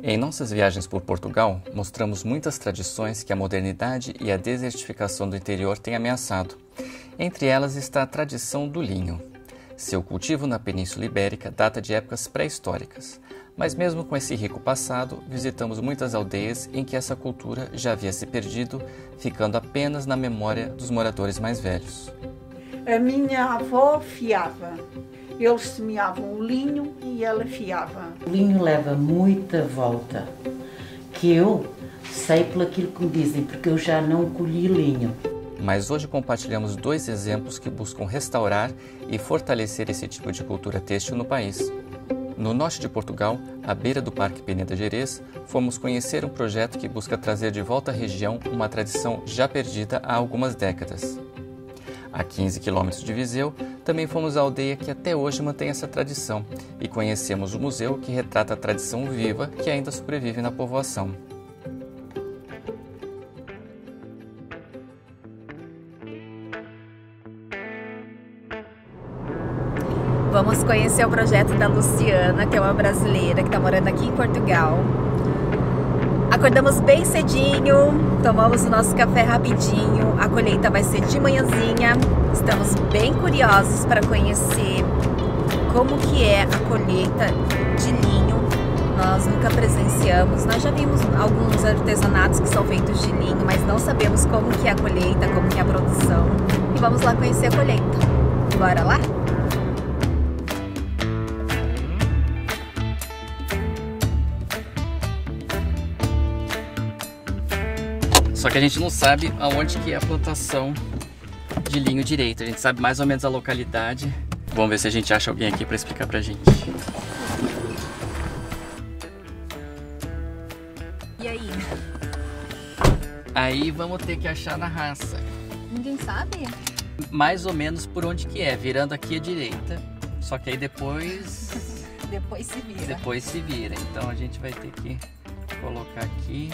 Em nossas viagens por Portugal, mostramos muitas tradições que a modernidade e a desertificação do interior têm ameaçado. Entre elas está a tradição do linho. Seu cultivo na Península Ibérica data de épocas pré-históricas. Mas mesmo com esse rico passado, visitamos muitas aldeias em que essa cultura já havia se perdido, ficando apenas na memória dos moradores mais velhos. A minha avó fiava. Eles semeavam o linho e ela fiava. O linho leva muita volta, que eu sei pelo aquilo que me dizem, porque eu já não colhi linho. Mas hoje compartilhamos dois exemplos que buscam restaurar e fortalecer esse tipo de cultura têxtil no país. No norte de Portugal, à beira do Parque Peneda Gerês, fomos conhecer um projeto que busca trazer de volta à região uma tradição já perdida há algumas décadas. A 15 quilômetros de Viseu, também fomos à aldeia que até hoje mantém essa tradição e conhecemos o museu que retrata a tradição viva que ainda sobrevive na povoação. Vamos conhecer o projeto da Luciana, que é uma brasileira que está morando aqui em Portugal. Acordamos bem cedinho, tomamos o nosso café rapidinho, a colheita vai ser de manhãzinha. Estamos bem curiosos para conhecer como que é a colheita de linho. Nós nunca presenciamos, nós já vimos alguns artesanatos que são feitos de linho, mas não sabemos como que é a colheita, como que é a produção. E vamos lá conhecer a colheita. Bora lá? Só que a gente não sabe aonde que é a plantação de linho direito. A gente sabe mais ou menos a localidade. Vamos ver se a gente acha alguém aqui para explicar pra gente. E aí? Aí vamos ter que achar na raça. Ninguém sabe? Mais ou menos por onde que é, virando aqui à direita. Só que aí depois... Depois se vira. Depois se vira. Então a gente vai ter que colocar aqui.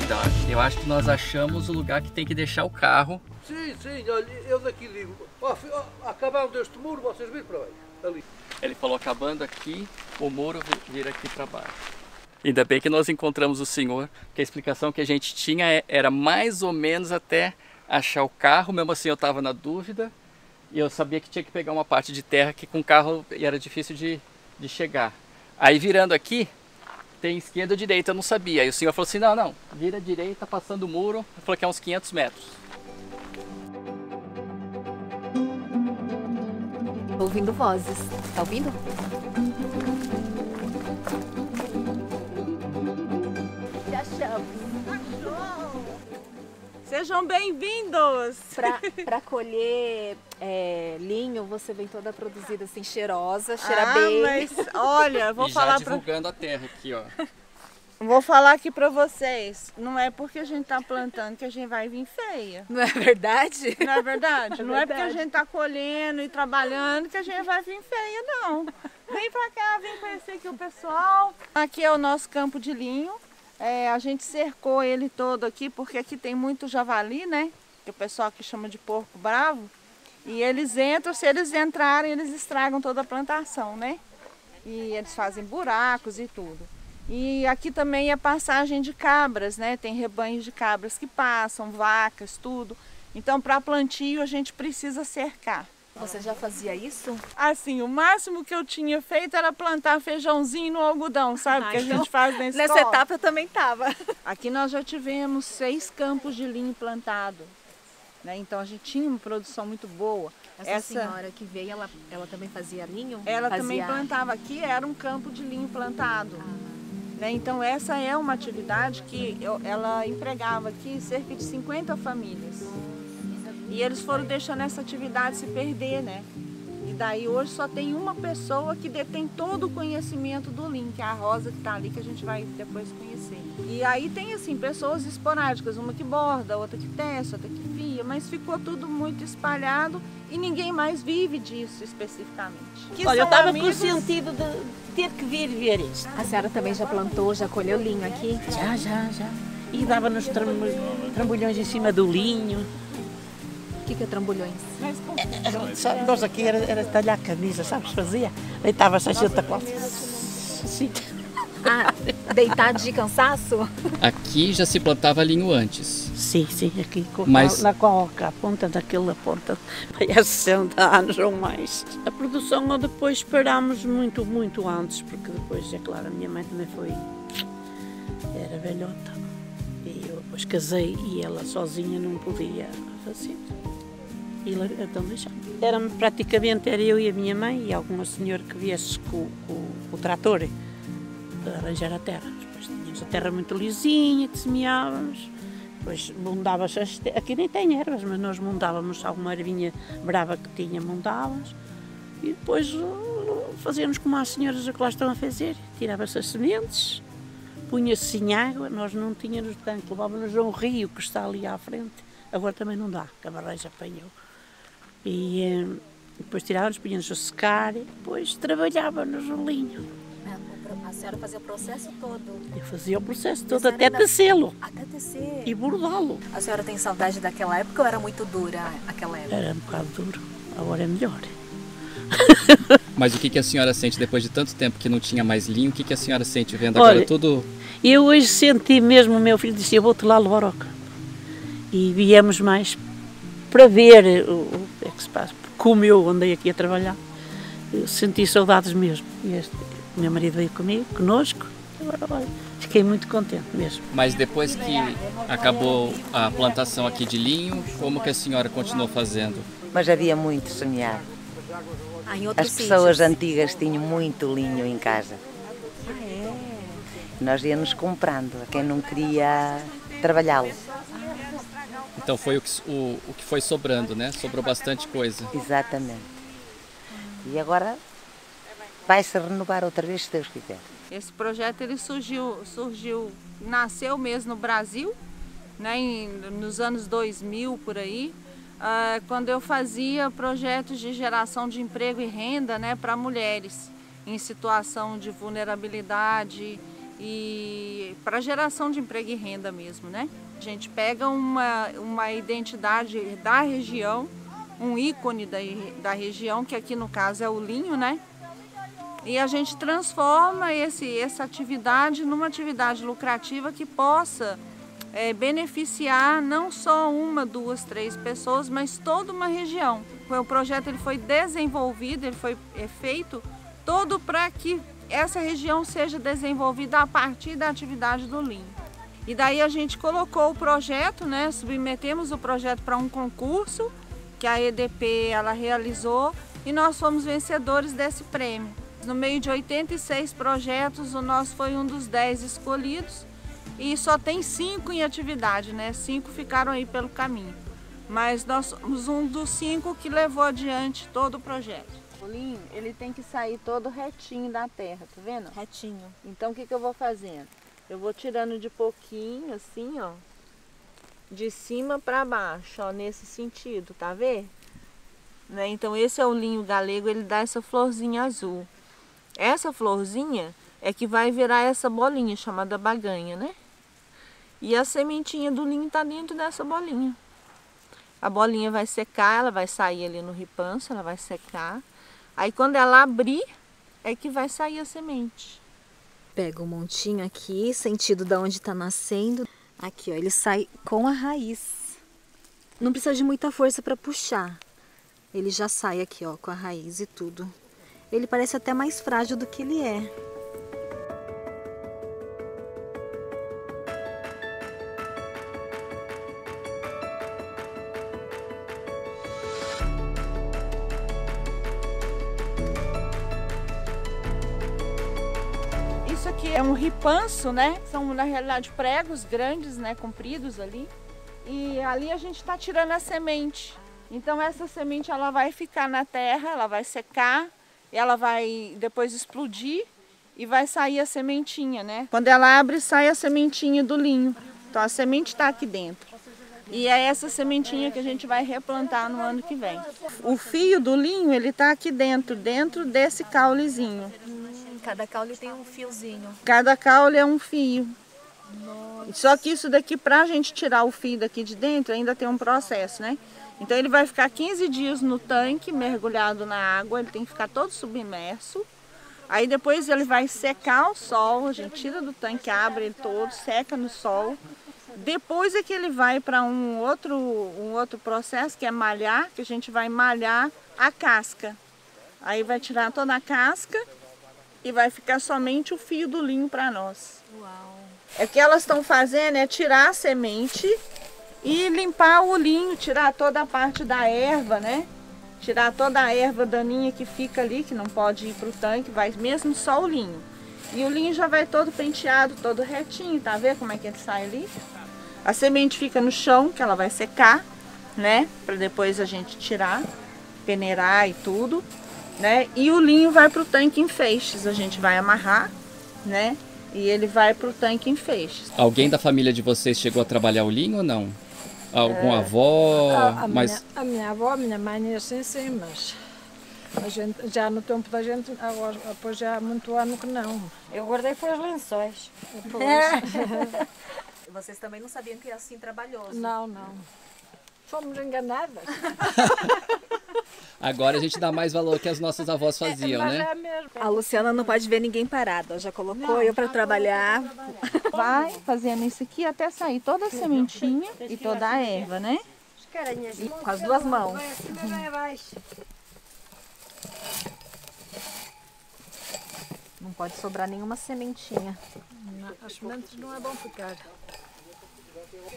Então, eu acho que nós achamos o lugar que tem que deixar o carro. Sim, olha, eu daqui digo, acabando este muro, vocês virem para baixo, ali. Ele falou, acabando aqui, o muro vira aqui para baixo. Ainda bem que nós encontramos o senhor, que a explicação que a gente tinha era mais ou menos até achar o carro, mesmo assim eu estava na dúvida, e eu sabia que tinha que pegar uma parte de terra que com o carro era difícil de chegar. Aí virando aqui, tem esquerda ou direita, eu não sabia. Aí o senhor falou assim, não, vira direita, passando o muro. Ele falou que é uns 500 metros. Tô ouvindo vozes. Tá ouvindo? Já achamos. Sejam bem-vindos! Pra colher linho, você vem toda produzida assim, cheirosa, cheira bem. Mas olha, vou e falar já divulgando a terra aqui, ó. Vou falar aqui pra vocês, não é porque a gente tá plantando que a gente vai vir feia. Não é verdade? Não é verdade? Não é porque a verdade. gente tá colhendo e trabalhando que a gente vai vir feia, não. Vem pra cá, vem conhecer aqui o pessoal. Aqui é o nosso campo de linho. A gente cercou ele todo aqui porque aqui tem muito javali, né? Que o pessoal aqui chama de porco bravo. E eles entram, se eles entrarem, eles estragam toda a plantação, né? E eles fazem buracos e tudo. E aqui também é passagem de cabras, né? Tem rebanhos de cabras que passam, vacas, tudo. Então, para plantio, a gente precisa cercar. Você já fazia isso? Assim, o máximo que eu tinha feito era plantar feijãozinho no algodão, sabe? Que a gente faz na escola. Nessa etapa eu também estava. Aqui nós já tivemos 6 campos de linho plantado, né? Então a gente tinha uma produção muito boa. Essa senhora que veio, ela também fazia linho? Ela também plantava aqui, era um campo de linho plantado. Né? Então essa é uma atividade que ela empregava aqui cerca de 50 famílias. E eles foram deixando essa atividade se perder, né? E daí hoje só tem uma pessoa que detém todo o conhecimento do linho, que é a Rosa que está ali, que a gente vai depois conhecer. E aí tem assim, pessoas esporádicas, uma que borda, outra que tece, outra que fia, mas ficou tudo muito espalhado e ninguém mais vive disso especificamente. Olha, eu estava com o sentido de ter que vir ver isto. A senhora também já plantou, já colheu linho aqui? Já. E dava nos trambolhões em cima do linho. O que é trambolhões? Nós aqui era talhar camisa, sabes, fazia. Deitava-se a gente a quatro. Assim. Ah, deitar de cansaço? Aqui já se plantava linho antes. Sim, aqui Mas... na coca, a ponta daquela ponta, vai há 60 anos ou mais. A produção depois parámos muito antes, porque depois, é claro, a minha mãe também era velhota. E eu depois casei e ela sozinha não podia fazer. E então deixámos. Praticamente era eu e a minha mãe e alguma senhora que viesse com o trator para arranjar a terra. Depois tínhamos a terra muito lisinha, que semeávamos. Depois montava-se aqui nem tem ervas, mas nós montávamos alguma ervinha brava que tinha, montávamos. E depois fazíamos como as senhoras que lá estão a fazer. Tirava-se as sementes, punha-se em água, nós não tínhamos tanque, levávamos a um rio que está ali à frente. Agora também não dá, que a barragem apanhou. E depois tirávamos, punhamos a secar e depois trabalhávamos no linho. A senhora fazia o processo todo? Eu fazia o processo todo, até tecê-lo. Até tecer? E bordá-lo. A senhora tem saudade daquela época ou era muito dura aquela época? Era um bocado duro, agora é melhor. Mas o que a senhora sente depois de tanto tempo que não tinha mais linho? O que a senhora sente vendo Olha, agora tudo? Eu hoje senti mesmo, o meu filho disse, eu vou-te lá levar ao campo. E viemos mais para ver o que é que se passa. Como eu andei aqui a trabalhar, eu senti saudades mesmo. O meu marido veio comigo, conosco, agora olha, fiquei muito contente mesmo. Mas depois que acabou a plantação aqui de linho, como que a senhora continuou fazendo? Mas havia muito semear. Em As pessoas antigas tinham muito linho em casa. Nós íamos comprando a quem não queria trabalhá-lo. Então foi o que foi sobrando, né? Sobrou bastante coisa. Exatamente. E agora vai-se renovar outra vez, se Deus quiser. Esse projeto ele nasceu mesmo no Brasil, né, nos anos 2000 por aí, quando eu fazia projetos de geração de emprego e renda, né, para mulheres em situação de vulnerabilidade e para geração de emprego e renda mesmo, né? A gente pega uma identidade da região, um ícone da região, que aqui no caso é o linho, né? E a gente transforma essa atividade numa atividade lucrativa que possa beneficiar não só uma, duas, três pessoas, mas toda uma região. O projeto ele foi desenvolvido, ele foi feito todo para que essa região seja desenvolvida a partir da atividade do linho. E daí a gente colocou o projeto, né, submetemos o projeto para um concurso que a EDP ela realizou e nós fomos vencedores desse prêmio. No meio de 86 projetos, o nosso foi um dos 10 escolhidos e só tem 5 em atividade, né? 5 ficaram aí pelo caminho. Mas nós somos um dos 5 que levou adiante todo o projeto. O linho, ele tem que sair todo retinho da terra, tá vendo? Retinho. Então o que eu vou fazendo? Eu vou tirando de pouquinho, assim, ó, de cima para baixo, ó, nesse sentido, tá vendo? Né? Então esse é o linho galego, ele dá essa florzinha azul. Essa florzinha é que vai virar essa bolinha chamada baganha, né? E a sementinha do linho está dentro dessa bolinha. A bolinha vai secar, ela vai sair ali no ripanço, ela vai secar. Aí quando ela abrir, é que vai sair a semente. Pega um montinho aqui, sentido de onde está nascendo. Aqui, ó, ele sai com a raiz. Não precisa de muita força para puxar. Ele já sai aqui, ó, com a raiz e tudo. Ele parece até mais frágil do que ele é. Isso aqui é um ripanço, né? São, na realidade, pregos grandes, né? Compridos ali. E ali a gente está tirando a semente. Então essa semente ela vai ficar na terra, ela vai secar. Ela vai depois explodir e vai sair a sementinha, né? Quando ela abre, sai a sementinha do linho. Então a semente está aqui dentro. E é essa sementinha que a gente vai replantar no ano que vem. O fio do linho, ele está aqui dentro desse caulezinho. Cada caule tem um fiozinho. Cada caule é um fio. Nossa. Só que isso daqui, para a gente tirar o fio daqui de dentro, ainda tem um processo, né? Então ele vai ficar 15 dias no tanque, mergulhado na água, ele tem que ficar todo submerso. Aí depois ele vai secar ao sol, a gente tira do tanque, abre ele todo, seca no sol. Depois é que ele vai para um outro processo, que é malhar, que a gente vai malhar a casca. Aí vai tirar toda a casca e vai ficar somente o fio do linho para nós. Uau. O que elas estão fazendo é tirar a semente e limpar o linho, tirar toda a parte da erva, né? Tirar toda a erva daninha que fica ali, que não pode ir para o tanque, vai mesmo só o linho. E o linho já vai todo penteado, todo retinho, tá vendo como é que ele sai ali? A semente fica no chão, que ela vai secar, né? Para depois a gente tirar, peneirar e tudo, né? E o linho vai para o tanque em feixes, a gente vai amarrar, né? E ele vai para o tanque em feixes. Alguém da família de vocês chegou a trabalhar o linho ou não? Algum avó? A minha avó, a minha mãe, assim sim, mas a gente, já no tempo da gente, agora, depois já há muito ano que não. Eu guardei foi os lençóis. Vocês também não sabiam que era assim trabalhoso? Não, não. Fomos enganadas. Agora a gente dá mais valor que as nossas avós faziam, mas né? é mesmo. A Luciana não pode ver ninguém parado, já colocou eu para trabalhar. Vai fazendo isso aqui até sair toda a sementinha e toda a erva, né? E com as duas mãos. Não pode sobrar nenhuma sementinha. As sementes não é bom ficar.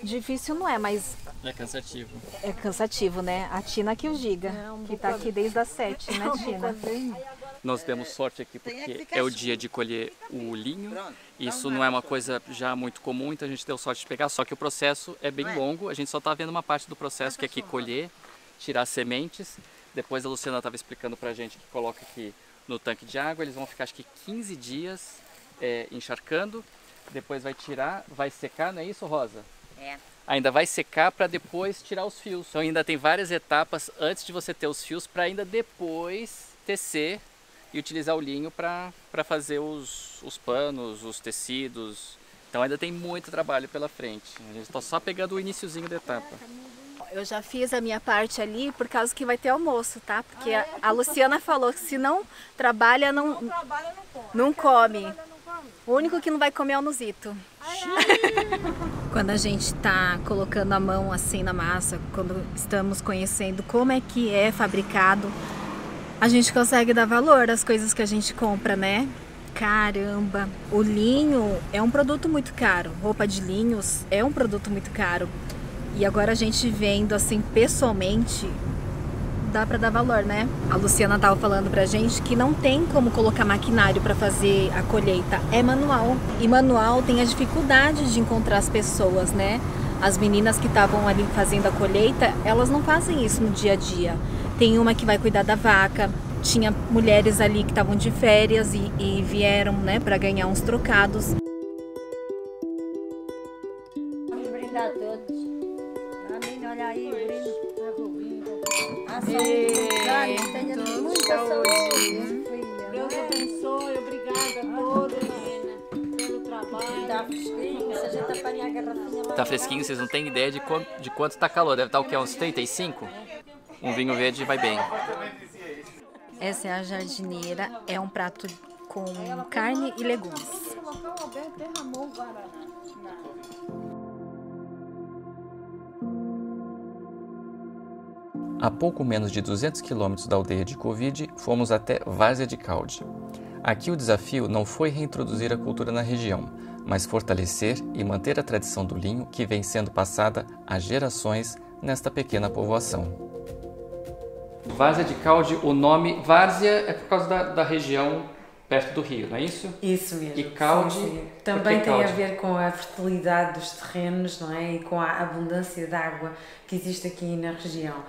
Difícil não é, mas É cansativo. é cansativo, né? A Tina que o diga, que tá aqui desde as 7, né, Tina? Nós demos sorte aqui porque é o dia de colher o linho. Isso não é uma coisa já muito comum, então a gente deu sorte de pegar. Só que o processo é bem longo, a gente só está vendo uma parte do processo, que é aqui colher, tirar as sementes. Depois a Luciana estava explicando pra gente que coloca aqui no tanque de água, eles vão ficar acho que 15 dias encharcando. Depois vai tirar, vai secar, não é isso, Rosa? É. Ainda vai secar para depois tirar os fios. Então ainda tem várias etapas antes de você ter os fios para ainda depois tecer e utilizar o linho para fazer os panos, os tecidos. Então ainda tem muito trabalho pela frente. A gente está só pegando o iniciozinho da etapa. Eu já fiz a minha parte ali por causa que vai ter almoço, tá? Porque a Luciana falou que se não trabalha, não come. O único que não vai comer é o Nuzito. Quando a gente tá colocando a mão assim na massa, quando estamos conhecendo como é que é fabricado, a gente consegue dar valor às coisas que a gente compra, né? Caramba! O linho é um produto muito caro. Roupa de linhos é um produto muito caro. E agora a gente vendo assim pessoalmente, dá pra dar valor, né? A Luciana tava falando pra gente que não tem como colocar maquinário pra fazer a colheita, é manual. E manual tem a dificuldade de encontrar as pessoas, né? As meninas que estavam ali fazendo a colheita, elas não fazem isso no dia a dia. Tem uma que vai cuidar da vaca, tinha mulheres ali que estavam de férias e vieram, né, pra ganhar uns trocados. Vamos brindar a todos. Olha aí, Tenha muita saúde. Deus abençoe, obrigada a todos pelo trabalho. Tá fresquinho, se a gente apanhar a garrafinha lá. Tá fresquinho, vocês não têm ideia de quanto tá calor. Deve estar o quê? Uns 35? Um vinho verde vai bem. Essa é a jardineira, é um prato com carne e legumes. A pouco menos de 200 quilômetros da aldeia de Covid, fomos até Várzea de Calde. Aqui o desafio não foi reintroduzir a cultura na região, mas fortalecer e manter a tradição do linho que vem sendo passada há gerações nesta pequena povoação. Várzea de Calde, o nome Várzea é por causa da região perto do rio, não é isso? Isso mesmo. E Calde? Sim. Também tem a ver com a fertilidade dos terrenos, não é? E com a abundância de água que existe aqui na região.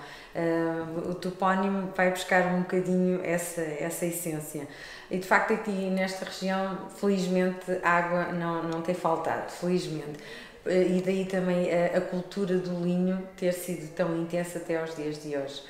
O topónimo vai buscar um bocadinho essa essência. E de facto aqui nesta região, felizmente, a água não tem faltado, felizmente. E daí também a cultura do linho ter sido tão intensa até aos dias de hoje.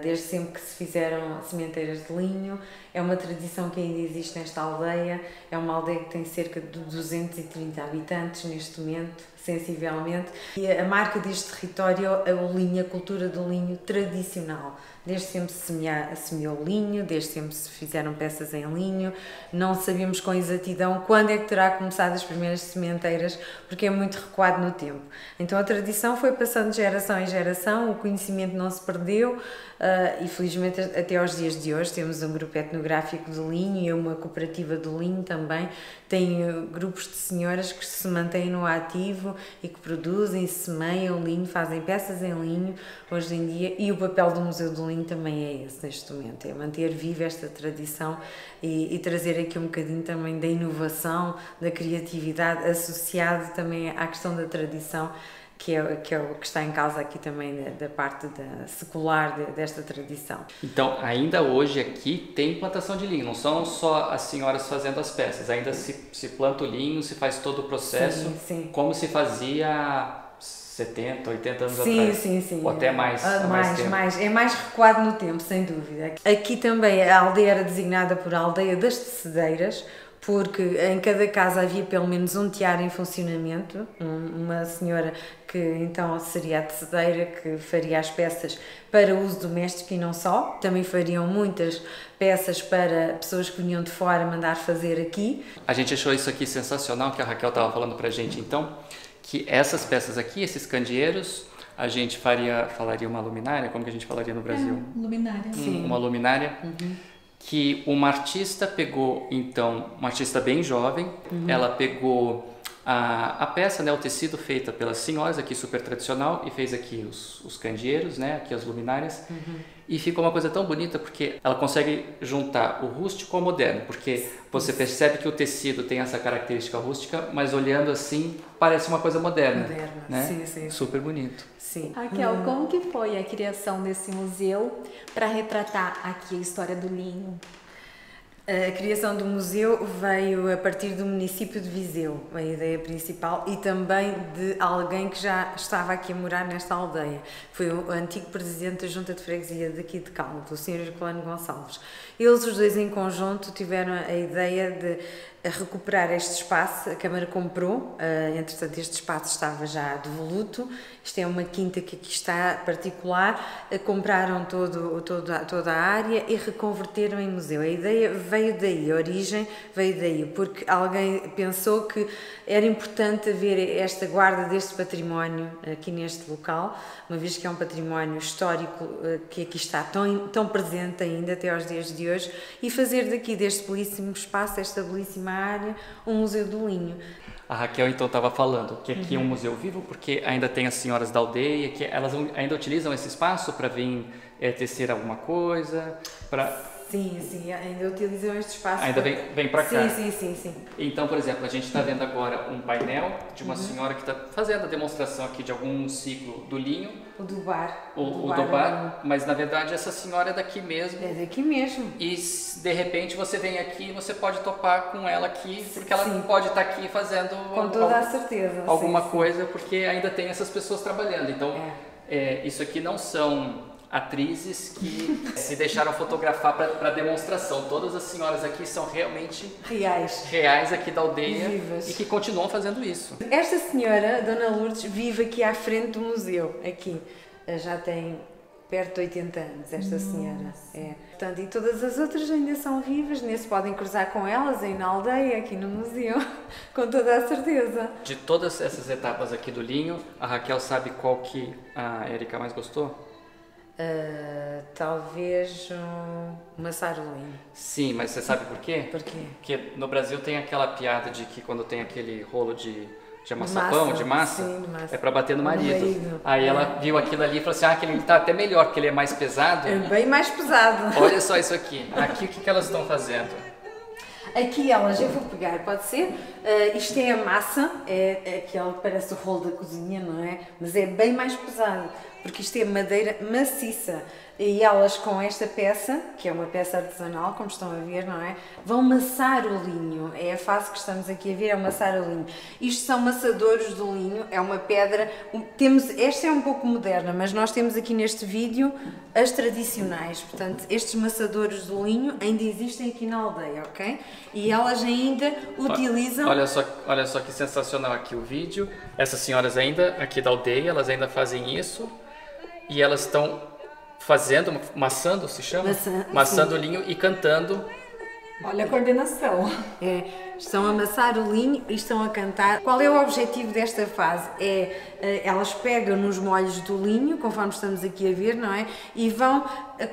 Desde sempre que se fizeram sementeiras de linho, é uma tradição que ainda existe nesta aldeia, é uma aldeia que tem cerca de 230 habitantes neste momento, sensivelmente. E a marca deste território é o linho, a cultura do linho tradicional. Desde sempre se semeou linho, desde sempre se fizeram peças em linho. Não sabemos com exatidão quando é que terá começado as primeiras sementeiras, porque é muito recuado no tempo. Então a tradição foi passando de geração em geração, o conhecimento não se perdeu e felizmente até aos dias de hoje temos um grupo etnográfico de linho e uma cooperativa de linho também. Tem grupos de senhoras que se mantêm no ativo e que produzem, semeiam linho, fazem peças em linho hoje em dia, e o papel do Museu do Linho também é esse neste momento, é manter viva esta tradição e trazer aqui um bocadinho também da inovação, da criatividade, associado também à questão da tradição, que é o que está em causa aqui também da parte secular desta tradição. Então, ainda hoje aqui tem plantação de linho, não são só as senhoras fazendo as peças, ainda se planta o linho, se faz todo o processo, sim, sim. Como se fazia 70, 80 anos atrás. Sim. Ou até mais. É mais recuado no tempo, sem dúvida. Aqui também a aldeia era designada por Aldeia das Tecedeiras, porque em cada casa havia pelo menos um tear em funcionamento, uma senhora que então seria a tecedeira, que faria as peças para uso doméstico e não só, também fariam muitas peças para pessoas que vinham de fora mandar fazer aqui. A gente achou isso aqui sensacional, que a Raquel estava falando pra gente então, que essas peças aqui, esses candeeiros, a gente falaria uma luminária, como que a gente falaria no Brasil? Luminária. Sim. Uma luminária. Que uma artista pegou, então, uma artista bem jovem, ela pegou a peça, né, o tecido feita pelas senhoras, aqui super tradicional, e fez aqui os candeeiros, né, aqui as luminárias, e ficou uma coisa tão bonita porque ela consegue juntar o rústico ao moderno, porque você percebe que o tecido tem essa característica rústica, mas olhando assim, parece uma coisa moderna. Né? Sim. Super bonito. Sim. Raquel, como que foi a criação desse museu para retratar aqui a história do linho? A criação do museu veio a partir do município de Viseu, a ideia principal, e também de alguém que já estava aqui a morar nesta aldeia. Foi o antigo presidente da Junta de Freguesia daqui de Calma, o Sr. Herculano Gonçalves. Eles, os dois em conjunto, tiveram a ideia de recuperar este espaço. A Câmara comprou, entretanto este espaço estava já devoluto. Isto é uma quinta que aqui está particular. Compraram toda a área e reconverteram em museu. A ideia veio daí, a origem veio daí, porque alguém pensou que era importante haver esta guarda deste património aqui neste local, uma vez que é um património histórico que aqui está tão presente ainda até aos dias de hoje, e fazer daqui, deste belíssimo espaço, esta belíssima área, um museu do linho. A Raquel então estava falando que aqui é um museu vivo porque ainda tem as senhoras da aldeia, que elas ainda utilizam esse espaço para vir tecer alguma coisa, para... Sim, ainda utilizam este espaço. Ainda vem para cá. Sim. Então, por exemplo, a gente está vendo agora um painel de uma senhora que está fazendo a demonstração aqui de algum ciclo do linho. O do bar. O do bar, mas na verdade essa senhora é daqui mesmo. É daqui mesmo. E de repente você vem aqui e você pode topar com ela aqui, porque ela pode estar aqui fazendo... Com toda a certeza. Alguma coisa, porque ainda tem essas pessoas trabalhando. Então, isso aqui não são atrizes que se deixaram fotografar para demonstração. Todas as senhoras aqui são realmente reais aqui da aldeia, vivas, e que continuam fazendo isso. Esta senhora, Dona Lourdes, vive aqui à frente do museu, aqui. Já tem perto de 80 anos, esta senhora. Portanto, e todas as outras ainda são vivas, nem se podem cruzar com elas aí na aldeia, aqui no museu, com toda a certeza. De todas essas etapas aqui do linho, a Raquel sabe qual que a Érica mais gostou? Talvez uma sarolinha. Sim, mas você sabe por quê? Por quê? Porque no Brasil tem aquela piada de que quando tem aquele rolo de amassapão, de massa, é para bater no marido. Aí ela viu aquilo ali e falou assim, aquele tá até melhor, porque ele é mais pesado. É bem mais pesado. Olha só isso aqui. Aqui o que elas estão fazendo? Aqui elas, eu vou pegar, pode ser? Isto é a massa, é aquele que parece o rolo da cozinha, não é? Mas é bem mais pesado, porque isto é madeira maciça. E elas com esta peça, que é uma peça artesanal, como estão a ver, não é? Vão amassar o linho. É a fase que estamos aqui a ver, é amassar o linho. Isto são amassadores do linho, é uma pedra. Esta é um pouco moderna, mas nós temos aqui neste vídeo as tradicionais. Portanto, estes amassadores do linho ainda existem aqui na aldeia, ok? E elas ainda utilizam... Olha só que sensacional aqui o vídeo. Essas senhoras ainda, aqui da aldeia, elas ainda fazem isso. E elas estão fazendo, maçando se chama? Maçando o linho e cantando. Olha a coordenação. Estão a amassar o linho e estão a cantar. Qual é o objetivo desta fase? Elas pegam nos molhos do linho, conforme estamos aqui a ver, não é? E vão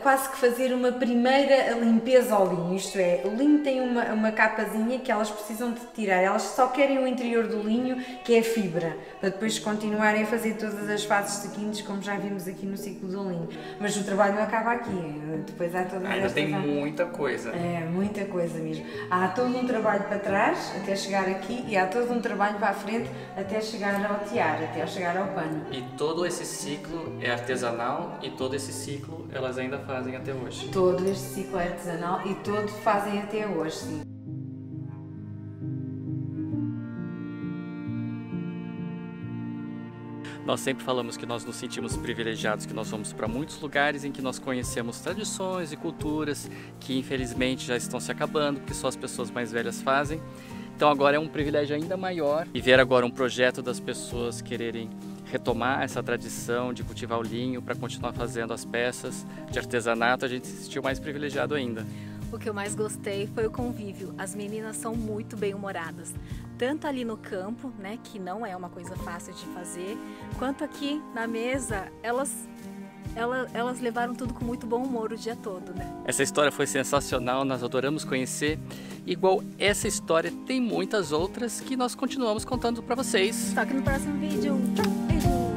quase que fazer uma primeira limpeza ao linho. Isto é, o linho tem uma capazinha que elas precisam de tirar. Elas só querem o interior do linho, que é a fibra, para depois continuarem a fazer todas as fases seguintes, como já vimos aqui no ciclo do linho. Mas o trabalho não acaba aqui. Depois há todas Ainda tem muita coisa. Muita coisa mesmo. Há todo um trabalho para trás, até chegar aqui, e há todo um trabalho para a frente, até chegar ao tiara, até chegar ao pano. E todo esse ciclo é artesanal e todo esse ciclo elas ainda fazem até hoje. Todo este ciclo é artesanal e todo fazem até hoje, sim. Nós sempre falamos que nós nos sentimos privilegiados, que nós vamos para muitos lugares em que nós conhecemos tradições e culturas que infelizmente já estão se acabando, porque só as pessoas mais velhas fazem. Então agora é um privilégio ainda maior e ver agora um projeto das pessoas quererem retomar essa tradição de cultivar o linho para continuar fazendo as peças de artesanato, a gente se sentiu mais privilegiado ainda. O que eu mais gostei foi o convívio. As meninas são muito bem-humoradas, tanto ali no campo, né, que não é uma coisa fácil de fazer, quanto aqui na mesa, elas levaram tudo com muito bom humor o dia todo, né? Essa história foi sensacional, nós adoramos conhecer. Igual essa história, tem muitas outras que nós continuamos contando para vocês. Só que no próximo vídeo. Tchau, beijo!